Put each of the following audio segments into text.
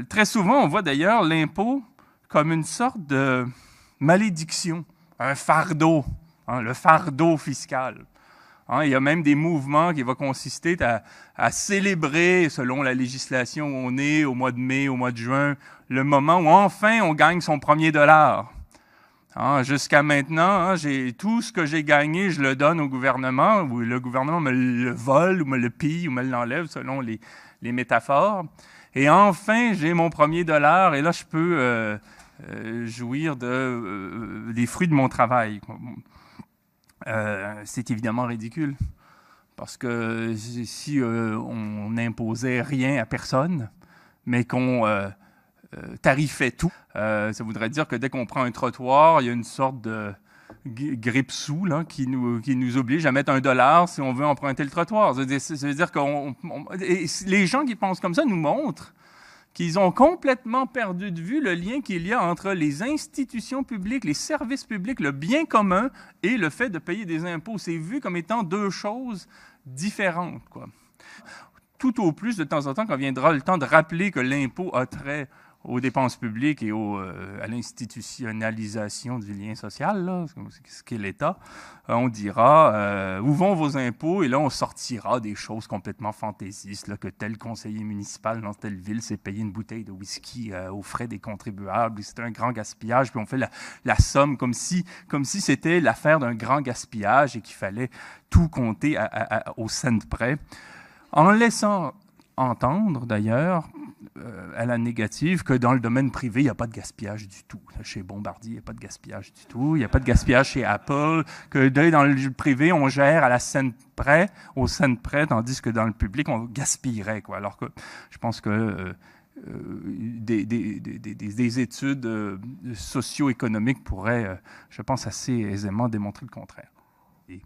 Très souvent, on voit d'ailleurs l'impôt comme une sorte de malédiction, un fardeau, hein, le fardeau fiscal. Hein, il y a même des mouvements qui vont consister à célébrer, selon la législation où on est, au mois de mai, au mois de juin, le moment où enfin on gagne son premier dollar. Hein, jusqu'à maintenant, hein, tout ce que j'ai gagné, je le donne au gouvernement, ou le gouvernement me le vole, ou me le pille, ou me l'enlève, selon les métaphores. Et enfin, j'ai mon premier dollar, et là, je peux jouir des fruits de mon travail. C'est évidemment ridicule, parce que si on n'imposait rien à personne, mais qu'on tarifait tout, ça voudrait dire que dès qu'on prend un trottoir, il y a une sorte de grippe-sous là, qui nous oblige à mettre $1 si on veut emprunter le trottoir. Ça veut dire que les gens qui pensent comme ça nous montrent qu'ils ont complètement perdu de vue le lien qu'il y a entre les institutions publiques, les services publics, le bien commun et le fait de payer des impôts. C'est vu comme étant deux choses différentes, quoi. Tout au plus, de temps en temps, quand viendra le temps de rappeler que l'impôt a trait aux dépenses publiques et à l'institutionnalisation du lien social, là, ce qu'est l'État, on dira où vont vos impôts, et là on sortira des choses complètement fantaisistes, là, que tel conseiller municipal dans telle ville s'est payé une bouteille de whisky aux frais des contribuables, c'est un grand gaspillage, puis on fait la somme comme si c'était l'affaire d'un grand gaspillage et qu'il fallait tout compter au cent près, en laissant entendre d'ailleurs à la négative que dans le domaine privé, il n'y a pas de gaspillage du tout. Chez Bombardier, il n'y a pas de gaspillage du tout. Il n'y a pas de gaspillage chez Apple. Que dans le privé, on gère à la cent près, au cent près, tandis que dans le public, on gaspillerait, quoi. Alors que je pense que des études socio-économiques pourraient, je pense, assez aisément démontrer le contraire. Et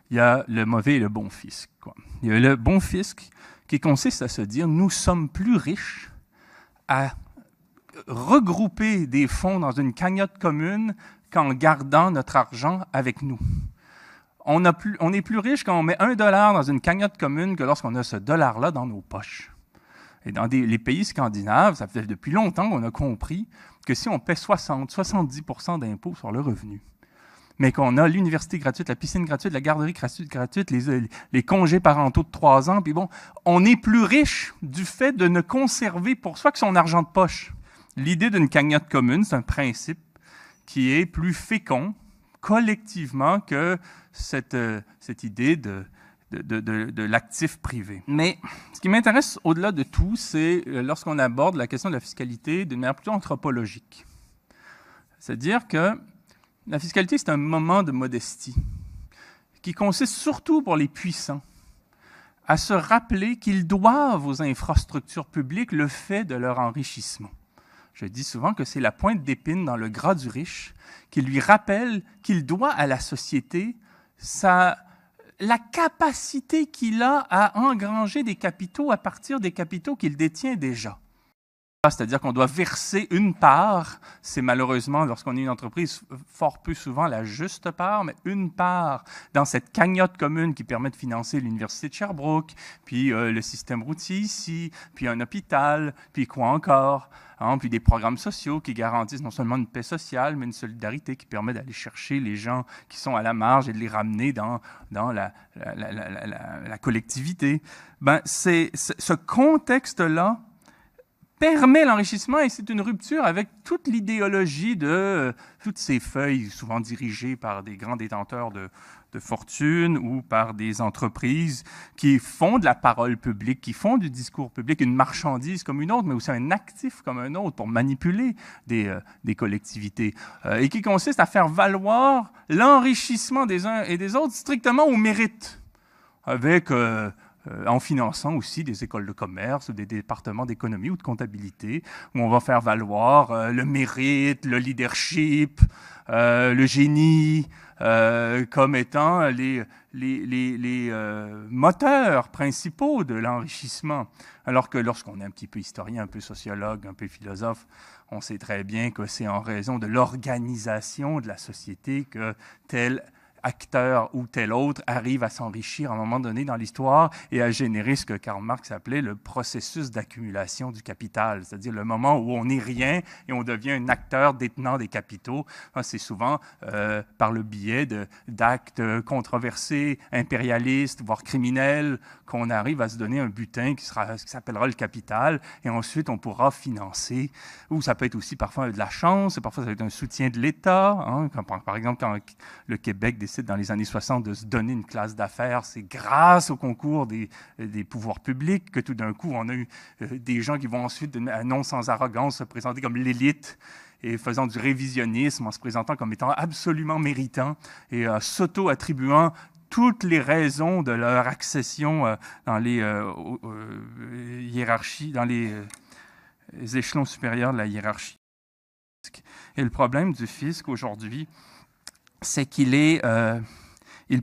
il y a le mauvais et le bon fisc, quoi. Il y a le bon fisc qui consiste à se dire, nous sommes plus riches à regrouper des fonds dans une cagnotte commune qu'en gardant notre argent avec nous. On est plus riche quand on met $1 dans une cagnotte commune que lorsqu'on a ce dollar-là dans nos poches. Et dans les pays scandinaves, ça fait depuis longtemps qu'on a compris que si on paie 70% d'impôts sur le revenu, mais qu'on a l'université gratuite, la piscine gratuite, la garderie gratuite, les congés parentaux de 3 ans, puis bon, on est plus riche du fait de ne conserver pour soi que son argent de poche. L'idée d'une cagnotte commune, c'est un principe qui est plus fécond collectivement que cette idée de l'actif privé. Mais ce qui m'intéresse au-delà de tout, c'est lorsqu'on aborde la question de la fiscalité d'une manière plutôt anthropologique. C'est-à-dire que la fiscalité, c'est un moment de modestie qui consiste surtout pour les puissants à se rappeler qu'ils doivent aux infrastructures publiques le fait de leur enrichissement. Je dis souvent que c'est la pointe d'épine dans le gras du riche qui lui rappelle qu'il doit à la société la capacité qu'il a à engranger des capitaux à partir des capitaux qu'il détient déjà. C'est-à-dire qu'on doit verser une part, c'est malheureusement, lorsqu'on est une entreprise, fort peu souvent la juste part, mais une part dans cette cagnotte commune qui permet de financer l'Université de Sherbrooke, puis le système routier ici, puis un hôpital, puis quoi encore, hein, puis des programmes sociaux qui garantissent non seulement une paix sociale, mais une solidarité qui permet d'aller chercher les gens qui sont à la marge et de les ramener dans la collectivité. Ben, c'est ce contexte-là permet l'enrichissement, et c'est une rupture avec toute l'idéologie de toutes ces feuilles, souvent dirigées par des grands détenteurs de fortune ou par des entreprises qui font de la parole publique, qui font du discours public une marchandise comme une autre, mais aussi un actif comme un autre pour manipuler des collectivités, et qui consiste à faire valoir l'enrichissement des uns et des autres strictement au mérite, avec en finançant aussi des écoles de commerce ou des départements d'économie ou de comptabilité, où on va faire valoir le mérite, le leadership, le génie, comme étant les moteurs principaux de l'enrichissement. Alors que lorsqu'on est un petit peu historien, un peu sociologue, un peu philosophe, on sait très bien que c'est en raison de l'organisation de la société que tel acteur ou tel autre arrive à s'enrichir à un moment donné dans l'histoire et à générer ce que Karl Marx appelait le processus d'accumulation du capital, c'est-à-dire le moment où on n'est rien et on devient un acteur détenant des capitaux. C'est souvent par le biais d'actes controversés, impérialistes, voire criminels, qu'on arrive à se donner un butin qui s'appellera le capital, et ensuite on pourra financer, ou ça peut être aussi parfois de la chance, parfois ça peut être un soutien de l'État, hein, par exemple quand le Québec décide dans les années 60 de se donner une classe d'affaires, c'est grâce au concours des pouvoirs publics que tout d'un coup on a eu des gens qui vont ensuite, non sans arrogance, se présenter comme l'élite, et faisant du révisionnisme en se présentant comme étant absolument méritants et s'auto-attribuant toutes les raisons de leur accession dans les hiérarchies, dans les échelons supérieurs de la hiérarchie. Et le problème du fisc aujourd'hui, c'est qu'il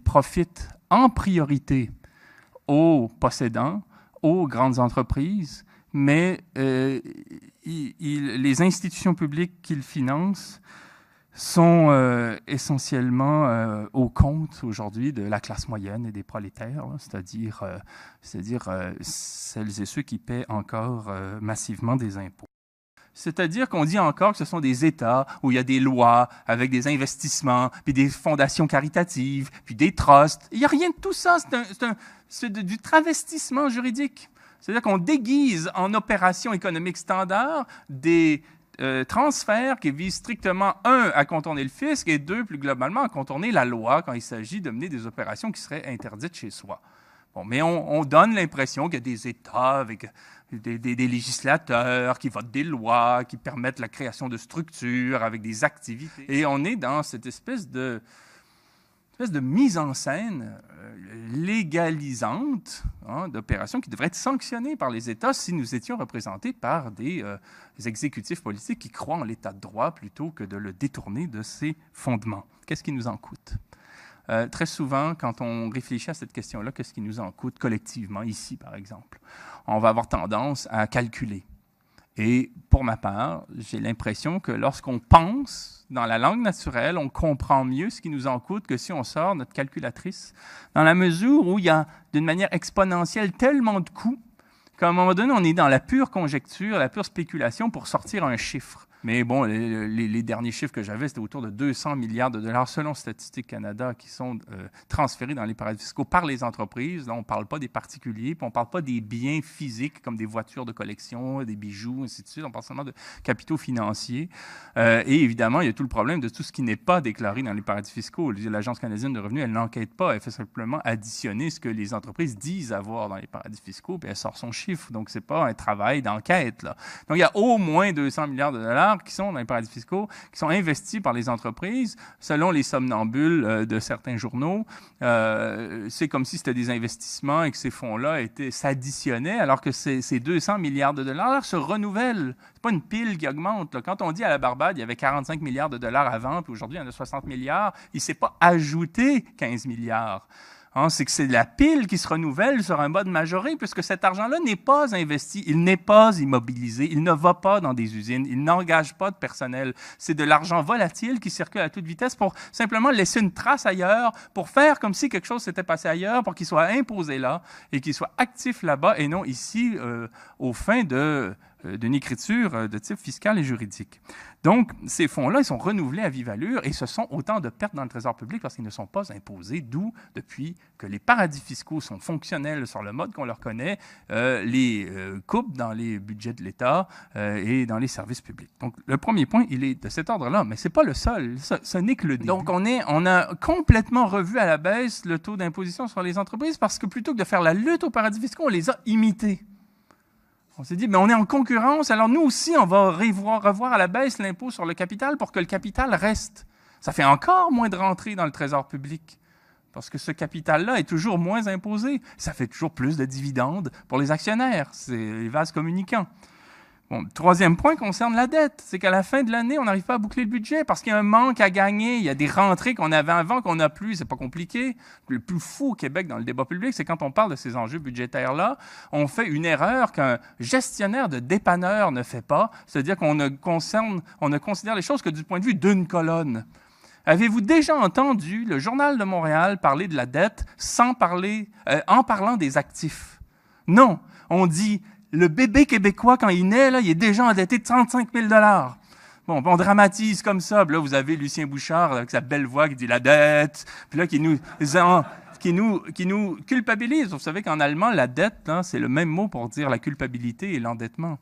profite en priorité aux possédants, aux grandes entreprises, mais les institutions publiques qu'il finance sont essentiellement au compte aujourd'hui de la classe moyenne et des prolétaires, c'est-à-dire celles et ceux qui paient encore massivement des impôts. C'est-à-dire qu'on dit encore que ce sont des États où il y a des lois avec des investissements, puis des fondations caritatives, puis des trusts. Il n'y a rien de tout ça, c'est du travestissement juridique. C'est-à-dire qu'on déguise en opérations économiques standards des transferts qui visent strictement, un, à contourner le fisc, et deux, plus globalement, à contourner la loi quand il s'agit de mener des opérations qui seraient interdites chez soi. Bon, mais on donne l'impression qu'il y a des États avec des législateurs qui votent des lois, qui permettent la création de structures avec des activités. Et on est dans cette espèce de mise en scène légalisante d'opérations qui devraient être sanctionnées par les États si nous étions représentés par des exécutifs politiques qui croient en l'État de droit plutôt que de le détourner de ses fondements. Qu'est-ce qui nous en coûte? Très souvent, quand on réfléchit à cette question-là, qu'est-ce qui nous en coûte collectivement, ici par exemple? On va avoir tendance à calculer. Et pour ma part, j'ai l'impression que lorsqu'on pense dans la langue naturelle, on comprend mieux ce qui nous en coûte que si on sort notre calculatrice, dans la mesure où il y a d'une manière exponentielle tellement de coûts qu'à un moment donné, on est dans la pure conjecture, la pure spéculation pour sortir un chiffre. Mais bon, les derniers chiffres que j'avais, c'était autour de 200 milliards de dollars selon Statistique Canada qui sont transférés dans les paradis fiscaux par les entreprises. Là, on ne parle pas des particuliers, puis on ne parle pas des biens physiques comme des voitures de collection, des bijoux, ainsi de suite. On parle seulement de capitaux financiers. Et évidemment, il y a tout le problème de tout ce qui n'est pas déclaré dans les paradis fiscaux. L'Agence canadienne de revenus, elle n'enquête pas. Elle fait simplement additionner ce que les entreprises disent avoir dans les paradis fiscaux, puis elle sort son chiffre. Donc, ce n'est pas un travail d'enquête, là. Donc, il y a au moins 200 milliards de dollars qui sont dans les paradis fiscaux, qui sont investis par les entreprises, selon les somnambules de certains journaux. C'est comme si c'était des investissements et que ces fonds-là s'additionnaient, alors que ces 200 milliards de dollars se renouvellent. Ce n'est pas une pile qui augmente, là. Quand on dit à la Barbade, il y avait 45 milliards de dollars avant, puis aujourd'hui, il y en a 60 milliards, il ne s'est pas ajouté 15 milliards. C'est que c'est la pile qui se renouvelle sur un mode majoré, puisque cet argent-là n'est pas investi, il n'est pas immobilisé, il ne va pas dans des usines, il n'engage pas de personnel. C'est de l'argent volatile qui circule à toute vitesse pour simplement laisser une trace ailleurs, pour faire comme si quelque chose s'était passé ailleurs, pour qu'il soit imposé là et qu'il soit actif là-bas et non ici aux fins d'une écriture de type fiscal et juridique. Donc, ces fonds-là, ils sont renouvelés à vive allure et ce sont autant de pertes dans le trésor public parce qu'ils ne sont pas imposés, d'où, depuis que les paradis fiscaux sont fonctionnels sur le mode qu'on leur connaît, les coupes dans les budgets de l'État et dans les services publics. Donc, le premier point, il est de cet ordre-là, mais ce n'est pas le seul, ce n'est que le début. Donc, on a complètement revu à la baisse le taux d'imposition sur les entreprises parce que plutôt que de faire la lutte aux paradis fiscaux, on les a imités. On s'est dit, mais on est en concurrence, alors nous aussi, on va revoir à la baisse l'impôt sur le capital pour que le capital reste. Ça fait encore moins de rentrées dans le trésor public, parce que ce capital-là est toujours moins imposé. Ça fait toujours plus de dividendes pour les actionnaires, c'est les vases communicants. Bon, troisième point concerne la dette. C'est qu'à la fin de l'année, on n'arrive pas à boucler le budget parce qu'il y a un manque à gagner. Il y a des rentrées qu'on avait avant qu'on n'a plus. C'est pas compliqué. Le plus fou au Québec dans le débat public, c'est quand on parle de ces enjeux budgétaires-là, on fait une erreur qu'un gestionnaire de dépanneur ne fait pas. C'est-à-dire qu'on ne considère les choses que du point de vue d'une colonne. Avez-vous déjà entendu le Journal de Montréal parler de la dette en parlant des actifs? Non. On dit, le bébé québécois, quand il naît, là, il est déjà endetté de 35 000 $. Bon, on dramatise comme ça. Puis là, vous avez Lucien Bouchard avec sa belle voix qui dit la dette, puis là, qui nous culpabilise. Vous savez qu'en allemand, la dette, c'est le même mot pour dire la culpabilité et l'endettement.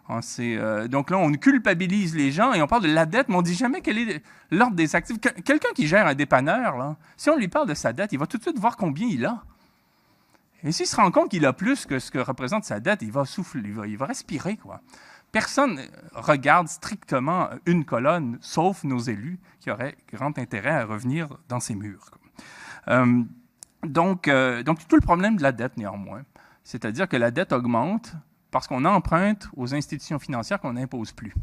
Donc là, on culpabilise les gens et on parle de la dette, mais on ne dit jamais quel est l'ordre des actifs. Quelqu'un qui gère un dépanneur, là, si on lui parle de sa dette, il va tout de suite voir combien il a. Et s'il se rend compte qu'il a plus que ce que représente sa dette, il va souffler, il va respirer, quoi. Personne ne regarde strictement une colonne, sauf nos élus, qui auraient grand intérêt à revenir dans ces murs. Donc, tout le problème de la dette, néanmoins, c'est-à-dire que la dette augmente parce qu'on emprunte aux institutions financières qu'on n'impose plus,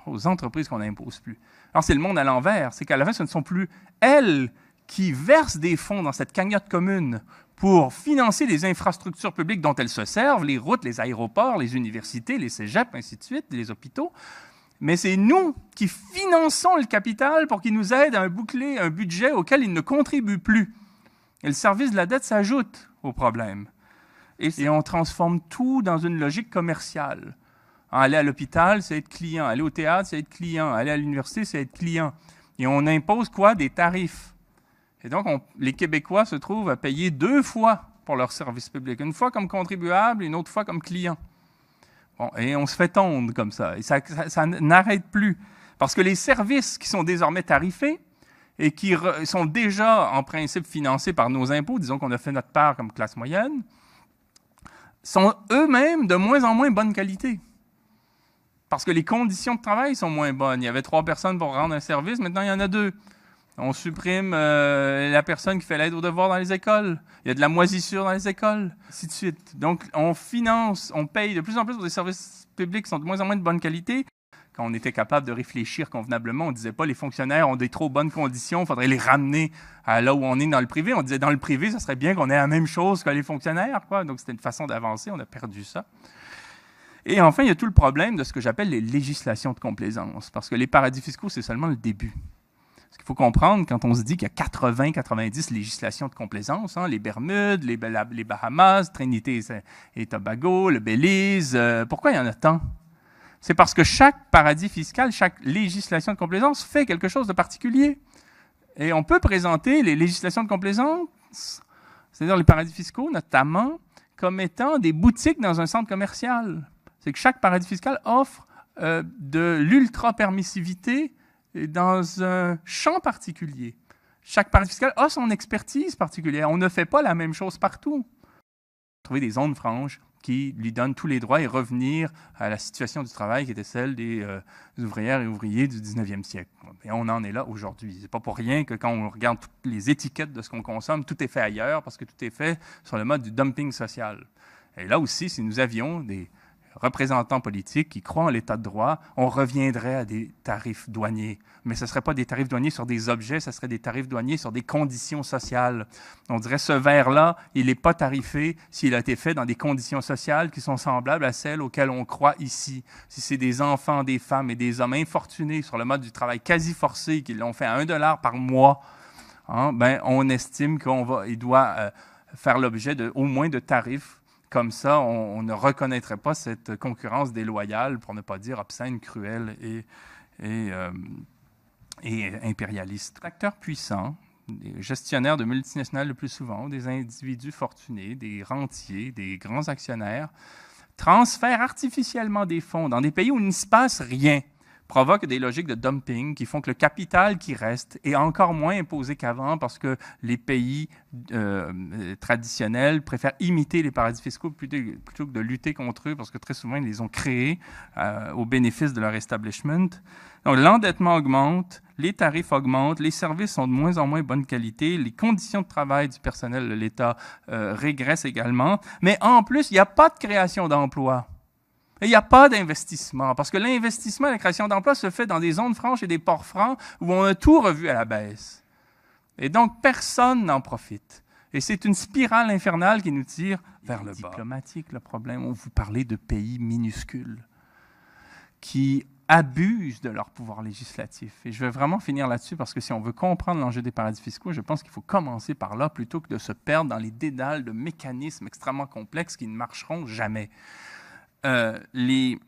aux entreprises qu'on n'impose plus. Alors, c'est le monde à l'envers. C'est qu'à la fin, ce ne sont plus elles qui versent des fonds dans cette cagnotte commune pour financer les infrastructures publiques dont elles se servent, les routes, les aéroports, les universités, les cégeps, ainsi de suite, les hôpitaux. Mais c'est nous qui finançons le capital pour qu'il nous aide à boucler un budget auquel il ne contribue plus. Et le service de la dette s'ajoute au problème. Et on transforme tout dans une logique commerciale. Aller à l'hôpital, c'est être client. Aller au théâtre, c'est être client. Aller à l'université, c'est être client. Et on impose quoi? Des tarifs. Et donc, les Québécois se trouvent à payer 2 fois pour leur service public. Une fois comme contribuable, une autre fois comme client. Bon, et on se fait tondre comme ça. Et ça n'arrête plus. Parce que les services qui sont désormais tarifés et qui sont déjà, en principe, financés par nos impôts, disons qu'on a fait notre part comme classe moyenne, sont eux-mêmes de moins en moins bonne qualité. Parce que les conditions de travail sont moins bonnes. Il y avait 3 personnes pour rendre un service, maintenant il y en a 2. On supprime la personne qui fait l'aide aux devoirs dans les écoles. Il y a de la moisissure dans les écoles, ainsi de suite. Donc, on paye de plus en plus pour des services publics qui sont de moins en moins de bonne qualité. Quand on était capable de réfléchir convenablement, on ne disait pas les fonctionnaires ont des trop bonnes conditions, il faudrait les ramener à là où on est dans le privé. On disait dans le privé, ça serait bien qu'on ait la même chose que les fonctionnaires, quoi. Donc, c'était une façon d'avancer, on a perdu ça. Et enfin, il y a tout le problème de ce que j'appelle les législations de complaisance, parce que les paradis fiscaux, c'est seulement le début. Ce qu'il faut comprendre, quand on se dit qu'il y a 80-90 législations de complaisance, les Bermudes, les Bahamas, Trinité et Tobago, le Belize, pourquoi il y en a tant? C'est parce que chaque paradis fiscal, chaque législation de complaisance fait quelque chose de particulier. Et on peut présenter les législations de complaisance, c'est-à-dire les paradis fiscaux notamment, comme étant des boutiques dans un centre commercial. C'est que chaque paradis fiscal offre de l'ultra-permissivité dans un champ particulier. Chaque paradis fiscal a son expertise particulière. On ne fait pas la même chose partout. Trouver des zones franches qui lui donnent tous les droits et revenir à la situation du travail qui était celle des ouvrières et ouvriers du 19e siècle. Et on en est là aujourd'hui. Ce n'est pas pour rien que quand on regarde toutes les étiquettes de ce qu'on consomme, tout est fait ailleurs parce que tout est fait sur le mode du dumping social. Et là aussi, si nous avions des représentants politiques qui croient en l'état de droit, on reviendrait à des tarifs douaniers. Mais ce ne serait pas des tarifs douaniers sur des objets, ce serait des tarifs douaniers sur des conditions sociales. On dirait ce verre-là, il n'est pas tarifé s'il a été fait dans des conditions sociales qui sont semblables à celles auxquelles on croit ici. Si c'est des enfants, des femmes et des hommes infortunés sur le mode du travail quasi forcé, qui l'ont fait à $1 par mois, on estime qu'il doit faire l'objet au moins de tarifs. Comme ça, on ne reconnaîtrait pas cette concurrence déloyale, pour ne pas dire obscène, cruelle et impérialiste. Des acteurs puissants, des gestionnaires de multinationales le plus souvent, des individus fortunés, des rentiers, des grands actionnaires, transfèrent artificiellement des fonds dans des pays où il ne se passe rien, provoque des logiques de dumping qui font que le capital qui reste est encore moins imposé qu'avant parce que les pays traditionnels préfèrent imiter les paradis fiscaux plutôt que de lutter contre eux parce que très souvent, ils les ont créés au bénéfice de leur establishment. Donc, l'endettement augmente, les tarifs augmentent, les services sont de moins en moins bonne qualité, les conditions de travail du personnel de l'État régressent également, mais en plus, il n'y a pas de création d'emplois. Et il n'y a pas d'investissement, parce que l'investissement et la création d'emplois se fait dans des zones franches et des ports francs où on a tout revu à la baisse. Et donc, personne n'en profite. Et c'est une spirale infernale qui nous tire vers le bas. Diplomatique, le problème, où vous parlez de pays minuscules qui abusent de leur pouvoir législatif. Et je vais vraiment finir là-dessus parce que si on veut comprendre l'enjeu des paradis fiscaux, je pense qu'il faut commencer par là plutôt que de se perdre dans les dédales de mécanismes extrêmement complexes qui ne marcheront jamais. Les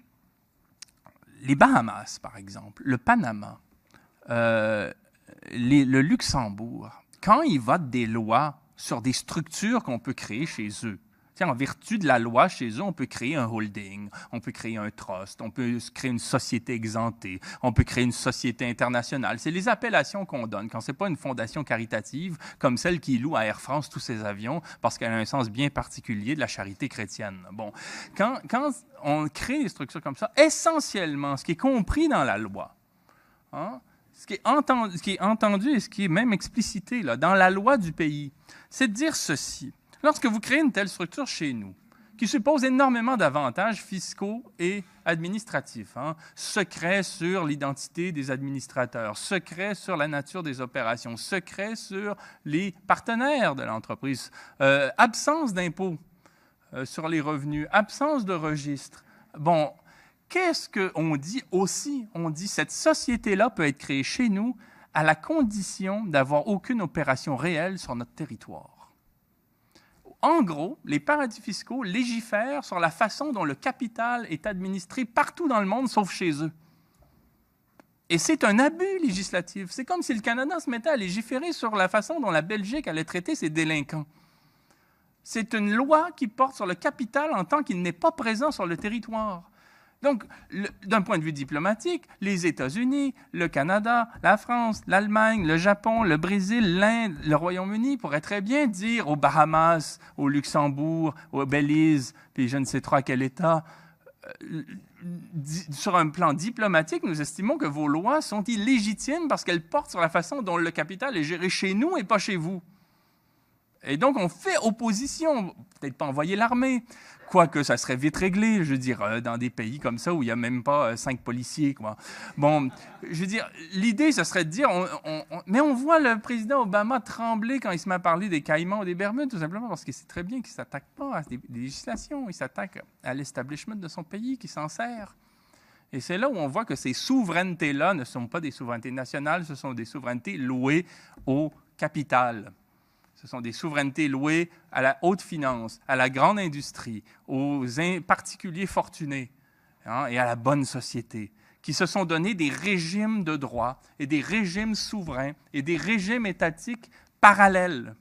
Bahamas, par exemple, le Panama, le Luxembourg, quand ils votent des lois sur des structures qu'on peut créer chez eux, en vertu de la loi, chez eux, on peut créer un holding, on peut créer un trust, on peut créer une société exemptée, on peut créer une société internationale. C'est les appellations qu'on donne quand ce n'est pas une fondation caritative comme celle qui loue à Air France tous ses avions parce qu'elle a un sens bien particulier de la charité chrétienne. Bon, quand on crée des structures comme ça, essentiellement, ce qui est compris dans la loi, ce qui est entendu et ce qui est même explicité là, dans la loi du pays, c'est de dire ceci. Lorsque vous créez une telle structure chez nous, qui suppose énormément d'avantages fiscaux et administratifs, secret sur l'identité des administrateurs, secret sur la nature des opérations, secret sur les partenaires de l'entreprise, absence d'impôts sur les revenus, absence de registre. Bon, qu'est-ce qu'on dit aussi? On dit que cette société-là peut être créée chez nous à la condition d'avoir aucune opération réelle sur notre territoire. En gros, les paradis fiscaux légifèrent sur la façon dont le capital est administré partout dans le monde, sauf chez eux. Et c'est un abus législatif. C'est comme si le Canada se mettait à légiférer sur la façon dont la Belgique allait traiter ses délinquants. C'est une loi qui porte sur le capital en tant qu'il n'est pas présent sur le territoire. Donc, d'un point de vue diplomatique, les États-Unis, le Canada, la France, l'Allemagne, le Japon, le Brésil, l'Inde, le Royaume-Uni pourraient très bien dire aux Bahamas, au Luxembourg, au Belize, puis je ne sais trop à quel État, sur un plan diplomatique, nous estimons que vos lois sont illégitimes parce qu'elles portent sur la façon dont le capital est géré chez nous et pas chez vous. Et donc, on fait opposition, peut-être pas envoyer l'armée, quoique ça serait vite réglé, je veux dire, dans des pays comme ça où il n'y a même pas 5 policiers, quoi. Bon, je veux dire, l'idée, ce serait de dire, mais on voit le président Obama trembler quand il se met à parler des Caïmans ou des Bermudes, tout simplement parce qu'il sait très bien qu'il ne s'attaque pas à des législations, il s'attaque à l'establishment de son pays, qui s'en sert. Et c'est là où on voit que ces souverainetés-là ne sont pas des souverainetés nationales, ce sont des souverainetés louées au capital. Ce sont des souverainetés louées à la haute finance, à la grande industrie, aux particuliers fortunés et à la bonne société, qui se sont donnés des régimes de droit et des régimes souverains et des régimes étatiques parallèles.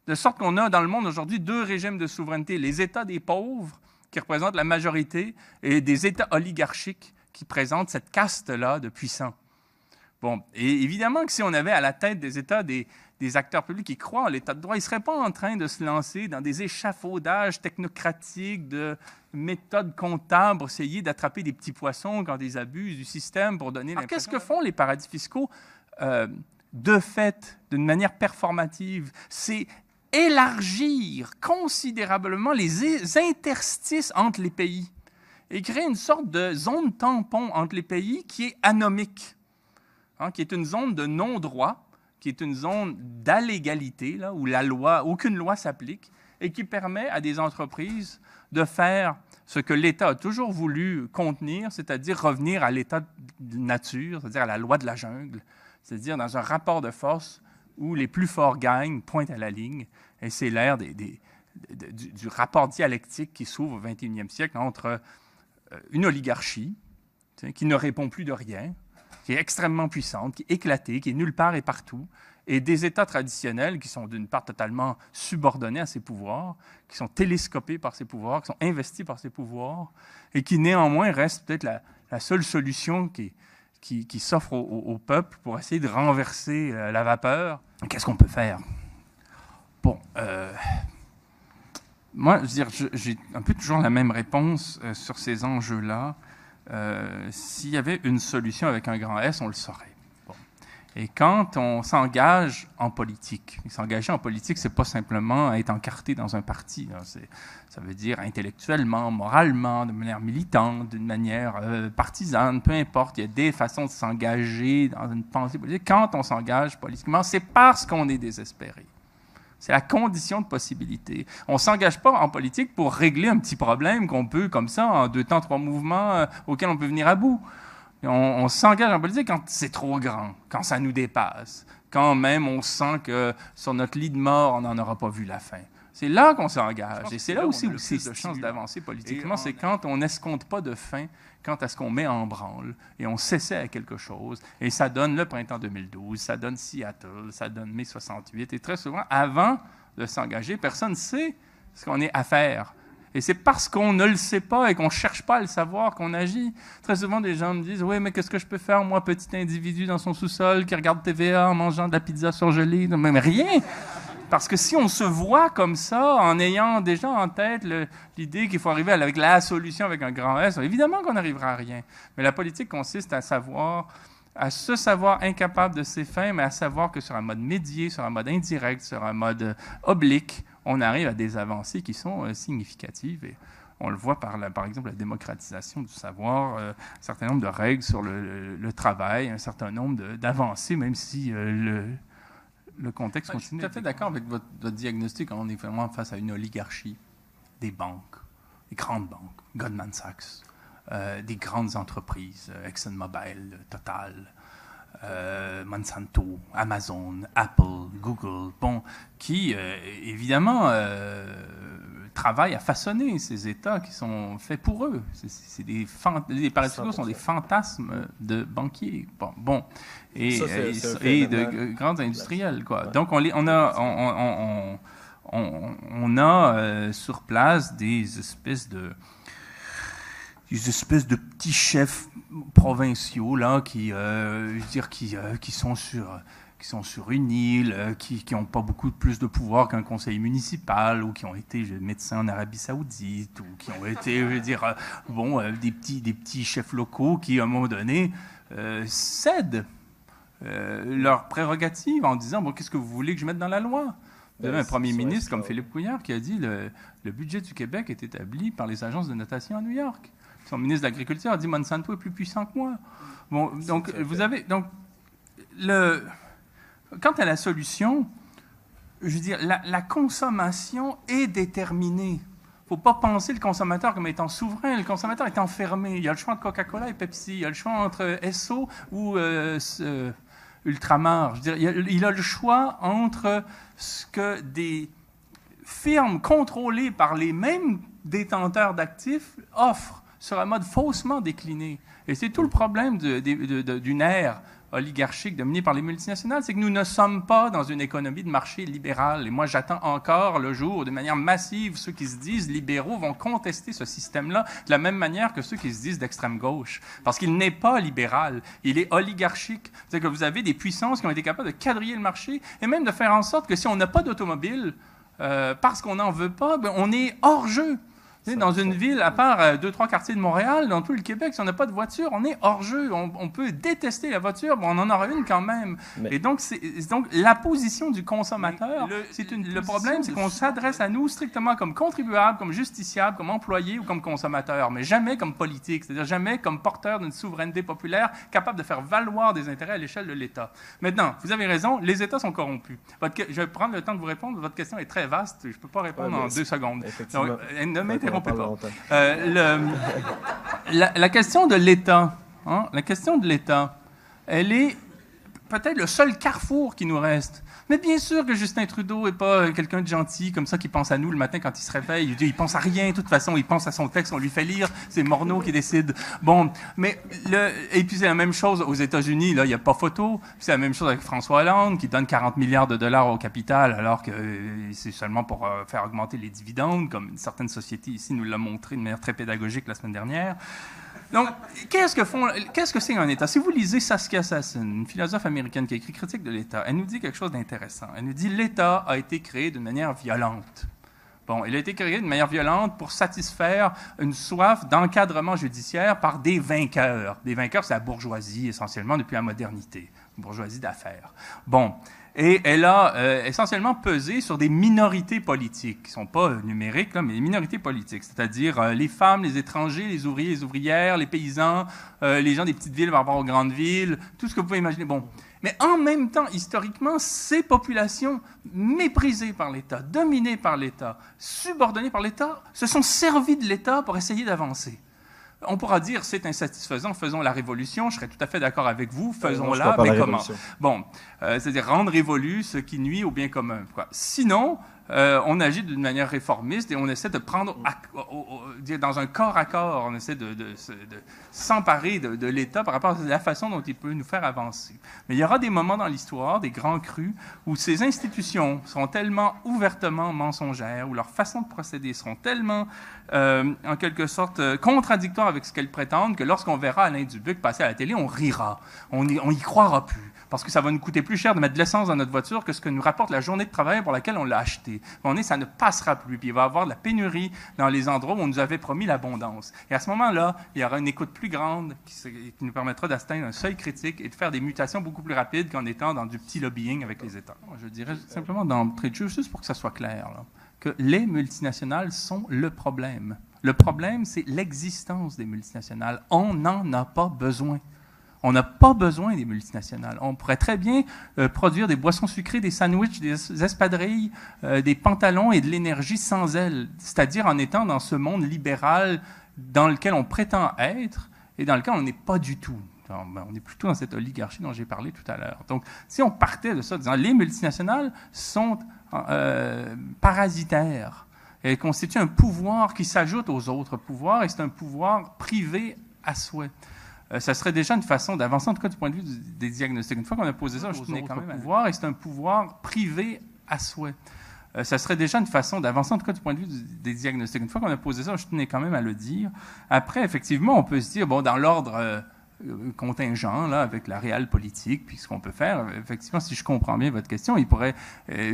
De sorte qu'on a dans le monde aujourd'hui 2 régimes de souveraineté, les États des pauvres, qui représentent la majorité, et des États oligarchiques qui présentent cette caste-là de puissants. Bon, et évidemment que si on avait à la tête des États des acteurs publics qui croient en l'État de droit, ils ne seraient pas en train de se lancer dans des échafaudages technocratiques, de méthodes comptables pour essayer d'attraper des petits poissons quand ils abusent du système pour donner l'impression. Qu'est-ce que font les paradis fiscaux de fait, d'une manière performative? C'est élargir considérablement les interstices entre les pays et créer une sorte de zone tampon entre les pays qui est anomique, qui est une zone de non-droit, qui est une zone d'allégalité, là, où aucune loi s'applique, et qui permet à des entreprises de faire ce que l'État a toujours voulu contenir, c'est-à-dire revenir à l'état de nature, c'est-à-dire à la loi de la jungle, c'est-à-dire dans un rapport de force où les plus forts gagnent, pointent à la ligne, et c'est l'ère du rapport dialectique qui s'ouvre au 21e siècle entre une oligarchie qui ne répond plus de rien, qui est extrêmement puissante, qui est éclatée, qui est nulle part et partout, et des États traditionnels qui sont d'une part totalement subordonnés à ces pouvoirs, qui sont télescopés par ces pouvoirs, qui sont investis par ces pouvoirs, et qui néanmoins restent peut-être la seule solution qui s'offre au peuple pour essayer de renverser la vapeur. Qu'est-ce qu'on peut faire? Bon, moi, je veux dire, j'ai un peu toujours la même réponse sur ces enjeux-là. S'il y avait une solution avec un grand S, on le saurait. Bon. Et quand on s'engage en politique, s'engager en politique, c'est pas simplement être encarté dans un parti. Ça veut dire intellectuellement, moralement, de manière militante, d'une manière partisane, peu importe. Il y a des façons de s'engager dans une pensée politique. Quand on s'engage politiquement, c'est parce qu'on est désespéré. C'est la condition de possibilité. On ne s'engage pas en politique pour régler un petit problème qu'on peut, comme ça, en 2 temps, 3 mouvements, auquel on peut venir à bout. On s'engage en politique quand c'est trop grand, quand ça nous dépasse, quand même on sent que sur notre lit de mort, on n'en aura pas vu la fin. C'est là qu'on s'engage. Et c'est là aussi où c'est de chance d'avancer politiquement. C'est quand on n'escompte pas de fin quant à ce qu'on met en branle et on s'essaie à quelque chose. Et ça donne le printemps 2012, ça donne Seattle, ça donne mai 68. Et très souvent, avant de s'engager, personne ne sait ce qu'on est à faire. Et c'est parce qu'on ne le sait pas et qu'on ne cherche pas à le savoir qu'on agit. Très souvent, des gens me disent « Oui, mais qu'est-ce que je peux faire, moi, petit individu dans son sous-sol qui regarde TVA en mangeant de la pizza surgelée? » Mais rien! Parce que si on se voit comme ça, en ayant déjà en tête l'idée qu'il faut arriver avec la solution avec un grand S, évidemment qu'on n'arrivera à rien. Mais la politique consiste à se savoir incapable de ses fins, mais à savoir que sur un mode médié, sur un mode indirect, sur un mode oblique, on arrive à des avancées qui sont significatives. Et on le voit par exemple, la démocratisation du savoir, un certain nombre de règles sur le travail, un certain nombre d'avancées, même si le contexte continue. Je suis tout à fait d'accord avec votre diagnostic. On est vraiment face à une oligarchie des banques, des grandes banques, Goldman Sachs, des grandes entreprises, ExxonMobil, Total, Monsanto, Amazon, Apple, Google, qui évidemment travaillent à façonner ces États qui sont faits pour eux. Les paradis fiscaux sont des fantasmes de banquiers. Et de grands industriels, quoi. Donc on a sur place des espèces de petits chefs provinciaux là qui sont sur une île, qui n'ont pas beaucoup plus de pouvoir qu'un conseil municipal, ou qui ont été médecins en Arabie Saoudite, ou qui ont été, des petits chefs locaux qui, à un moment donné, cèdent leurs prérogatives en disant « qu'est-ce que vous voulez que je mette dans la loi ?» Vous avez un premier ministre comme Philippe Couillard qui a dit le budget du Québec est établi par les agences de notation à New York. Son ministre de l'Agriculture a dit « Monsanto est plus puissant que moi. » Quant à la solution, je veux dire, la consommation est déterminée. Il ne faut pas penser le consommateur comme étant souverain. Le consommateur est enfermé. Il y a le choix entre Coca-Cola et Pepsi. Il y a le choix entre Esso ou Ultramar. Je veux dire, il a le choix entre ce que des firmes contrôlées par les mêmes détenteurs d'actifs offrent sur un mode faussement décliné. Et c'est tout le problème d'une ère oligarchique dominée par les multinationales, c'est que nous ne sommes pas dans une économie de marché libérale. Et moi, j'attends encore le jour où, de manière massive, ceux qui se disent libéraux vont contester ce système-là de la même manière que ceux qui se disent d'extrême gauche. Parce qu'il n'est pas libéral, il est oligarchique. C'est-à-dire que vous avez des puissances qui ont été capables de quadriller le marché et même de faire en sorte que si on n'a pas d'automobile, parce qu'on n'en veut pas, on est hors jeu. Dans une ville, à part 2-3 quartiers de Montréal, dans tout le Québec, si on n'a pas de voiture, on est hors jeu. On peut détester la voiture, mais on en aura une quand même. Et donc, la position du consommateur, le problème, c'est qu'on s'adresse à nous strictement comme contribuable, comme justiciable, comme employé ou comme consommateur, mais jamais comme politique, c'est-à-dire jamais comme porteur d'une souveraineté populaire capable de faire valoir des intérêts à l'échelle de l'État. Maintenant, vous avez raison, les États sont corrompus. Je vais prendre le temps de vous répondre. Votre question est très vaste. Je ne peux pas répondre en 2 secondes. Donc, ne m'interrompez pas. La question de l'État, elle est peut-être le seul carrefour qui nous reste. Mais bien sûr que Justin Trudeau n'est pas quelqu'un de gentil comme ça qui pense à nous le matin quand il se réveille. Il pense à rien, de toute façon. Il pense à son texte, on lui fait lire. C'est Morneau qui décide. Et puis c'est la même chose aux États-Unis. Là, il n'y a pas photo. C'est la même chose avec François Hollande qui donne 40 milliards de dollars au capital alors que c'est seulement pour faire augmenter les dividendes, comme une certaine société ici nous l'a montré de manière très pédagogique la semaine dernière. Donc, qu'est-ce que c'est un État? Si vous lisez Saskia Sassen, une philosophe américaine qui a écrit Critique de l'État, elle nous dit quelque chose d'intéressant. Elle nous dit « L'État a été créé d'une manière violente. » Il a été créé d'une manière violente pour satisfaire une soif d'encadrement judiciaire par des vainqueurs. Des vainqueurs, c'est la bourgeoisie, essentiellement, depuis la modernité. Une bourgeoisie d'affaires. Et elle a essentiellement pesé sur des minorités politiques, qui ne sont pas numériques, là, mais des minorités politiques, c'est-à-dire les femmes, les étrangers, les ouvriers, les ouvrières, les paysans, les gens des petites villes par rapport aux grandes villes, tout ce que vous pouvez imaginer. Mais en même temps, historiquement, ces populations méprisées par l'État, dominées par l'État, subordonnées par l'État, se sont servies de l'État pour essayer d'avancer. On pourra dire c'est insatisfaisant, faisons la révolution. Je serais tout à fait d'accord avec vous. Faisons-la, mais comment? Bon, c'est-à-dire rendre révolu ce qui nuit au bien commun. Quoi. Sinon, on agit d'une manière réformiste et on essaie de prendre dans un corps à corps, on essaie de s'emparer de l'État par rapport à la façon dont il peut nous faire avancer. Mais il y aura des moments dans l'histoire, des grands crus, où ces institutions seront tellement ouvertement mensongères, où leurs façons de procéder seront tellement, en quelque sorte, contradictoires avec ce qu'elles prétendent, que lorsqu'on verra Alain Dubuc passer à la télé, on rira, on y croira plus. Parce que ça va nous coûter plus cher de mettre de l'essence dans notre voiture que ce que nous rapporte la journée de travail pour laquelle on l'a acheté. Ça ne passera plus. Puis il va y avoir de la pénurie dans les endroits où on nous avait promis l'abondance. Et à ce moment-là, il y aura une écoute plus grande qui nous permettra d'atteindre un seuil critique et de faire des mutations beaucoup plus rapides qu'en étant dans du petit lobbying avec les États. Je dirais simplement d'entrée de jeu, juste pour que ça soit clair, là, que les multinationales sont le problème. Le problème, c'est l'existence des multinationales. On n'en a pas besoin. On n'a pas besoin des multinationales. On pourrait très bien produire des boissons sucrées, des sandwichs, des espadrilles, des pantalons et de l'énergie sans elles, c'est-à-dire en étant dans ce monde libéral dans lequel on prétend être et dans lequel on n'est pas du tout. On est plutôt dans cette oligarchie dont j'ai parlé tout à l'heure. Donc, si on partait de ça, disant les multinationales sont parasitaires, elles constituent un pouvoir qui s'ajoute aux autres pouvoirs et c'est un pouvoir privé à souhait. Ça serait déjà une façon d'avancer, en tout cas du point de vue des diagnostics. Une fois qu'on a posé ça, je tenais quand même à pouvoir, et c'est un pouvoir privé à souhait. Ça serait déjà une façon d'avancer, en tout cas du point de vue des diagnostics. Une fois qu'on a posé ça, je tenais quand même à le dire. Après, effectivement, on peut se dire, bon, dans l'ordre contingent, là, avec la réelle politique, puis ce qu'on peut faire, effectivement, si je comprends bien votre question, il pourrait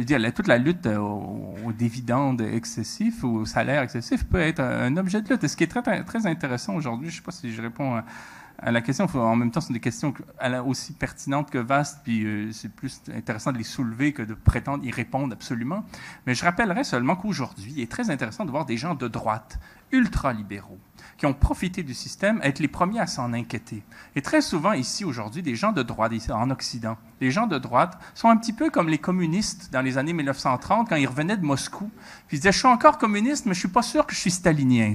dire toute la lutte aux dividendes excessifs ou aux salaires excessifs peut être un objet de lutte. Et ce qui est très, très intéressant aujourd'hui, je ne sais pas si je réponds à la question, en même temps, ce sont des questions aussi pertinentes que vastes, puis c'est plus intéressant de les soulever que de prétendre y répondre absolument. Mais je rappellerai seulement qu'aujourd'hui, il est très intéressant de voir des gens de droite, ultra-libéraux, qui ont profité du système, être les premiers à s'en inquiéter. Et très souvent, ici, aujourd'hui, des gens de droite, ici, en Occident, les gens de droite sont un petit peu comme les communistes dans les années 1930, quand ils revenaient de Moscou. Puis ils disaient, je suis encore communiste, mais je ne suis pas sûr que je suis stalinien.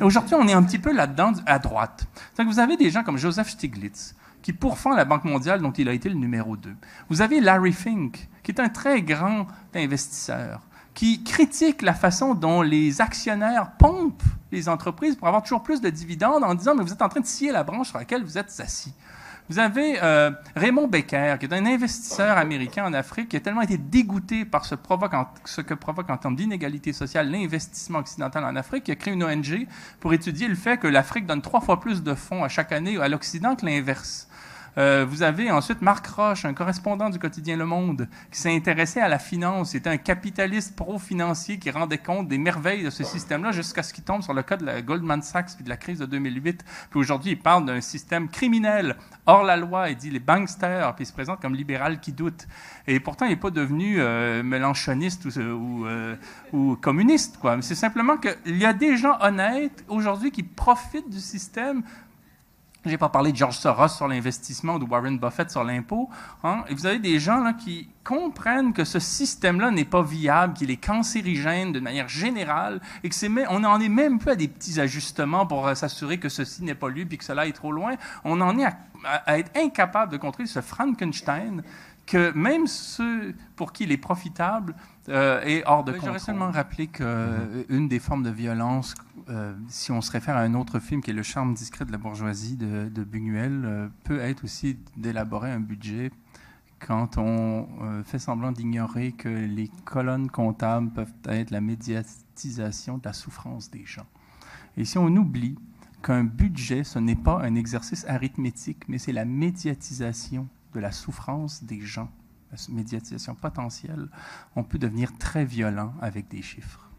Aujourd'hui, on est un petit peu là-dedans, à droite. Donc, vous avez des gens comme Joseph Stiglitz, qui pourfend la Banque mondiale dont il a été le numéro 2. Vous avez Larry Fink, qui est un très grand investisseur, qui critique la façon dont les actionnaires pompent les entreprises pour avoir toujours plus de dividendes en disant « mais vous êtes en train de scier la branche sur laquelle vous êtes assis ». Vous avez Raymond Becker, qui est un investisseur américain en Afrique, qui a tellement été dégoûté par ce que provoque en termes d'inégalité sociale l'investissement occidental en Afrique, qu'il a créé une ONG pour étudier le fait que l'Afrique donne 3 fois plus de fonds à chaque année à l'Occident que l'inverse. Vous avez ensuite Marc Roche, un correspondant du quotidien Le Monde, qui s'est intéressé à la finance. C'était un capitaliste pro-financier qui rendait compte des merveilles de ce système-là jusqu'à ce qu'il tombe sur le cas de la Goldman Sachs puis de la crise de 2008. Puis aujourd'hui, il parle d'un système criminel, hors la loi. Il dit les banksters, puis il se présente comme libéral qui doute. Et pourtant, il n'est pas devenu mélanchoniste ou communiste, quoi. Mais c'est simplement qu'il y a des gens honnêtes aujourd'hui qui profitent du système. Je n'ai pas parlé de George Soros sur l'investissement ou de Warren Buffett sur l'impôt. Hein? Et vous avez des gens là, qui comprennent que ce système-là n'est pas viable, qu'il est cancérigène de manière générale et on n'en est même plus à des petits ajustements pour s'assurer que ceci n'est pas lui puis que cela est trop loin. On en est à être incapable de contrôler ce Frankenstein que même ceux pour qui il est profitable est hors de contrôle. J'aurais seulement rappelé qu'une des formes de violence, si on se réfère à un autre film qui est Le charme discret de la bourgeoisie de Buñuel, peut être aussi d'élaborer un budget quand on fait semblant d'ignorer que les colonnes comptables peuvent être la médiatisation de la souffrance des gens. Et si on oublie qu'un budget, ce n'est pas un exercice arithmétique, mais c'est la médiatisation de la souffrance des gens, la médiatisation potentielle, on peut devenir très violent avec des chiffres.